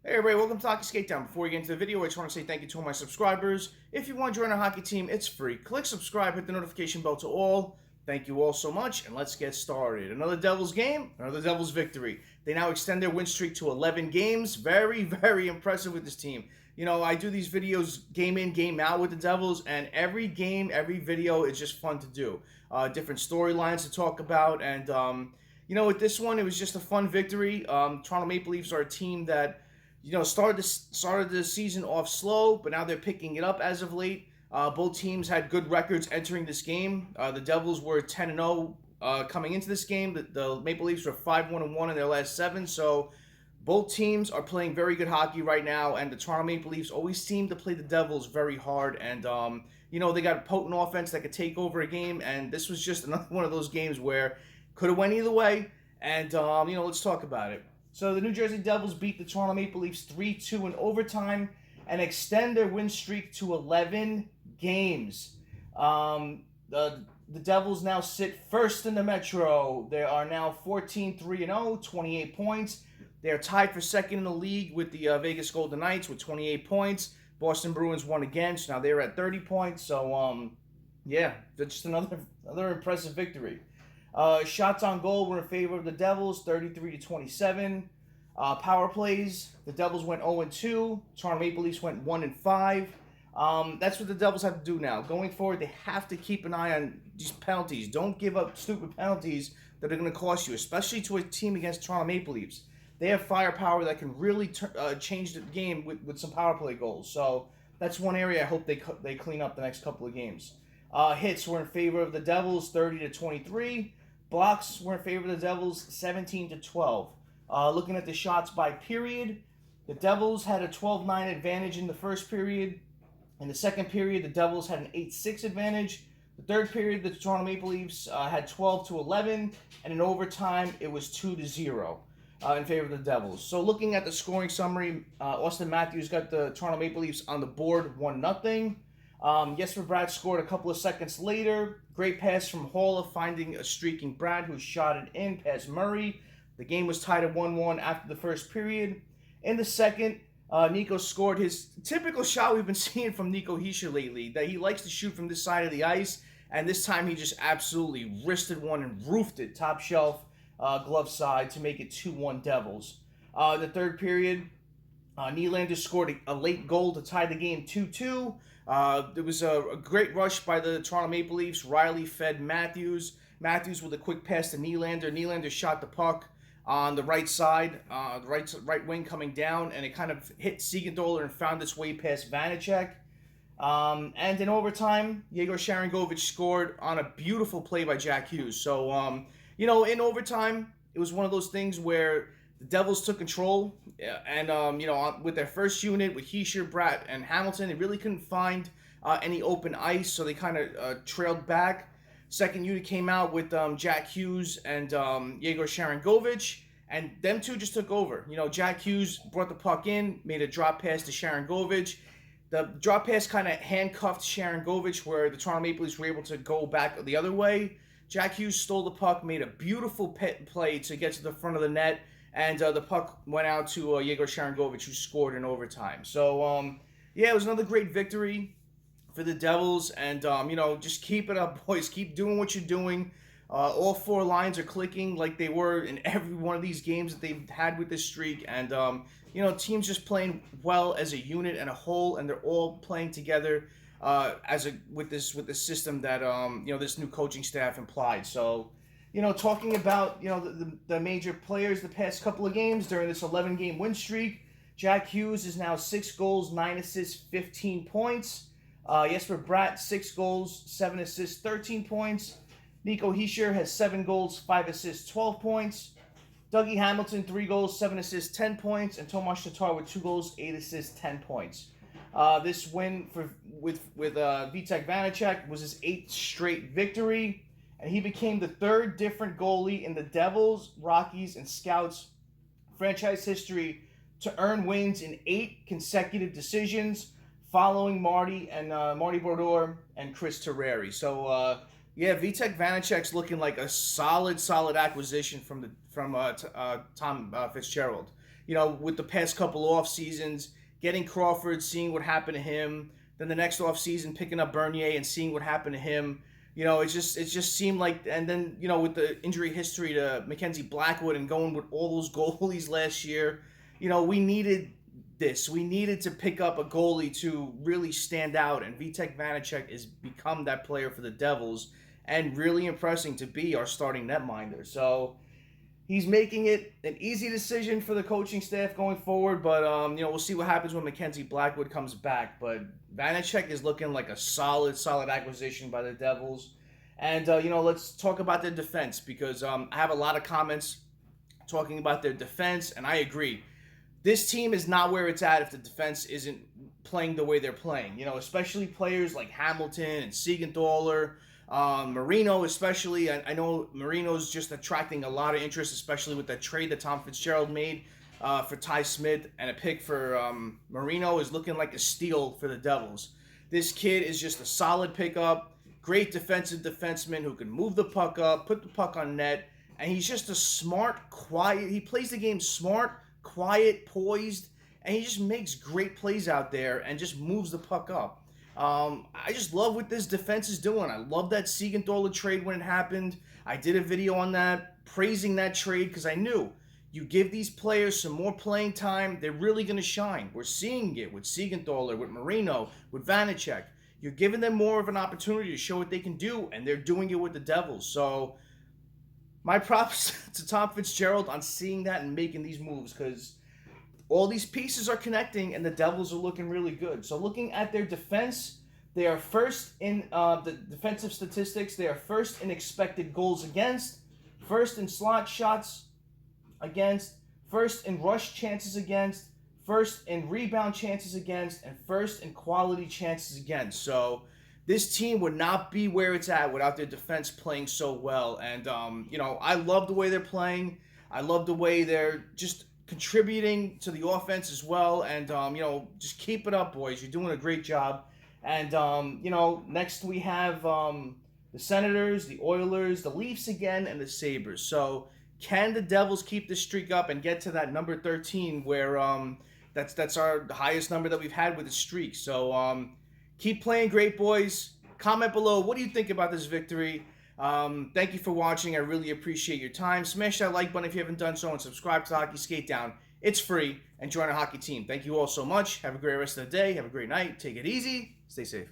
Hey everybody, welcome to Hockey Skate Down. Before we get into the video, I just want to say thank you to all my subscribers. If you want to join our hockey team, it's free. Click subscribe, hit the notification bell to all. Thank you all so much, and let's get started. Another Devils game, another Devils victory. They now extend their win streak to 11 games. Very, very impressive with this team. You know, I do these videos game in, game out with the Devils, and every game, every video is just fun to do. Different storylines to talk about, and you know, with this one, it was just a fun victory. Toronto Maple Leafs are a team that started the season off slow, but now they're picking it up as of late. Both teams had good records entering this game. The Devils were 10-0 coming into this game. The Maple Leafs were 5-1-1 in their last 7. So both teams are playing very good hockey right now, and the Toronto Maple Leafs always seem to play the Devils very hard. And they got a potent offense that could take over a game, and this was just another one of those games where could have went either way. And let's talk about it. So the New Jersey Devils beat the Toronto Maple Leafs 3-2 in overtime and extend their win streak to 11 games. The Devils now sit first in the Metro. They are now 14-3-0, 28 points. They are tied for second in the league with the Vegas Golden Knights with 28 points. Boston Bruins won again, so now they're at 30 points. So, just another impressive victory. Shots on goal were in favor of the Devils, 33-27. Power plays, the Devils went 0-2. Toronto Maple Leafs went 1-5. That's what the Devils have to do now. Going forward, they have to keep an eye on these penalties. Don't give up stupid penalties that are going to cost you, especially to a team against Toronto Maple Leafs. They have firepower that can really change the game with some power play goals. So that's one area I hope they clean up the next couple of games. Hits were in favor of the Devils, 30-23. Blocks were in favor of the Devils, 17-12. Looking at the shots by period, the Devils had a 12-9 advantage in the first period. In the second period, the Devils had an 8-6 advantage. The third period, the Toronto Maple Leafs had 12-11, and in overtime, it was 2-0 in favor of the Devils. So looking at the scoring summary, Auston Matthews got the Toronto Maple Leafs on the board 1-0. Jesper Bratt scored a couple of seconds later. Great pass from Haula, finding a streaking Bratt who shot it in past Murray. The game was tied at 1-1 after the first period. In the second, Nico scored his typical shot we've been seeing from Nico Hischier lately, that he likes to shoot from this side of the ice, and this time he just absolutely wristed one and roofed it top shelf glove side to make it 2-1 Devils. The third period, Nylander scored a late goal to tie the game 2-2. There was a great rush by the Toronto Maple Leafs. Riley fed Matthews. Matthews with a quick pass to Nylander. Nylander shot the puck on the right side, the right wing coming down, and it kind of hit Siegenthaler and found its way past Vanecek. And in overtime, Yegor Sharangovich scored on a beautiful play by Jack Hughes. So, in overtime, it was one of those things where the Devils took control, and with their first unit, with Hischier, Bratt, and Hamilton, they really couldn't find any open ice, so they kind of trailed back. Second unit came out with Jack Hughes and Yegor Sharangovich, and them two just took over. Jack Hughes brought the puck in, made a drop pass to Sharangovich. The drop pass kind of handcuffed Sharangovich, where the Toronto Maple Leafs were able to go back the other way. Jack Hughes stole the puck, made a beautiful play to get to the front of the net, and the puck went out to Yegor Sharangovich, who scored in overtime. So, it was another great victory for the Devils, and just keep it up, boys. Keep doing what you're doing. All four lines are clicking like they were in every one of these games that they've had with this streak, and teams just playing well as a unit and a whole, and they're all playing together with this system that this new coaching staff implied. So, talking about the major players the past couple of games during this 11-game win streak, Jack Hughes is now 6 goals, 9 assists, 15 points. Jesper Bratt, 6 goals, 7 assists, 13 points. Nico Hischier has 7 goals, 5 assists, 12 points. Dougie Hamilton, 3 goals, 7 assists, 10 points. And Tomas Tatar with 2 goals, 8 assists, 10 points. This win with Vitek Vanecek was his 8th straight victory. And he became the 3rd different goalie in the Devils, Rockies, and Scouts franchise history to earn wins in 8 consecutive decisions, following Marty Brodeur and Chris Terreri. So, Vitek Vanecek's looking like a solid acquisition from Tom Fitzgerald. with the past couple off seasons, getting Crawford, seeing what happened to him, then the next off season picking up Bernier and seeing what happened to him. It just seemed like, and then with the injury history to Mackenzie Blackwood and going with all those goalies last year, we needed this. We needed to pick up a goalie to really stand out, and Vitek Vanecek has become that player for the Devils and really impressing to be our starting netminder. So he's making it an easy decision for the coaching staff going forward, but we'll see what happens when Mackenzie Blackwood comes back. But Vanecek is looking like a solid acquisition by the Devils. And let's talk about their defense, because I have a lot of comments talking about their defense, and I agree. This team is not where it's at if the defense isn't playing the way they're playing. Especially players like Hamilton and Siegenthaler, Marino especially. I know Marino's just attracting a lot of interest, especially with that trade that Tom Fitzgerald made for Ty Smith, and a pick for Marino is looking like a steal for the Devils. This kid is just a solid pickup, great defensive defenseman who can move the puck up, put the puck on net, and he's just a smart, quiet. He plays the game smart, quiet, poised, and he just makes great plays out there and just moves the puck up. I just love what this defense is doing. I love that Siegenthaler trade when it happened. I did a video on that, praising that trade, because I knew you give these players some more playing time, they're really going to shine. We're seeing it with Siegenthaler, with Marino, with Vanecek. You're giving them more of an opportunity to show what they can do, and they're doing it with the Devils. So my props to Tom Fitzgerald on seeing that and making these moves, because all these pieces are connecting and the Devils are looking really good. So looking at their defense, they are first in the defensive statistics. They are first in expected goals against, first in slot shots against, first in rush chances against, first in rebound chances against, and first in quality chances against. So this team would not be where it's at without their defense playing so well. And, I love the way they're playing. I love the way they're just contributing to the offense as well. And, just keep it up, boys. You're doing a great job. And, next we have the Senators, the Oilers, the Leafs again, and the Sabres. So can the Devils keep this streak up and get to that number 13 where that's our highest number that we've had with the streak? So, keep playing great, boys. Comment below. What do you think about this victory? Thank you for watching. I really appreciate your time. Smash that like button if you haven't done so, and subscribe to Hockey Skate Down. It's free, and join our hockey team. Thank you all so much. Have a great rest of the day. Have a great night. Take it easy. Stay safe.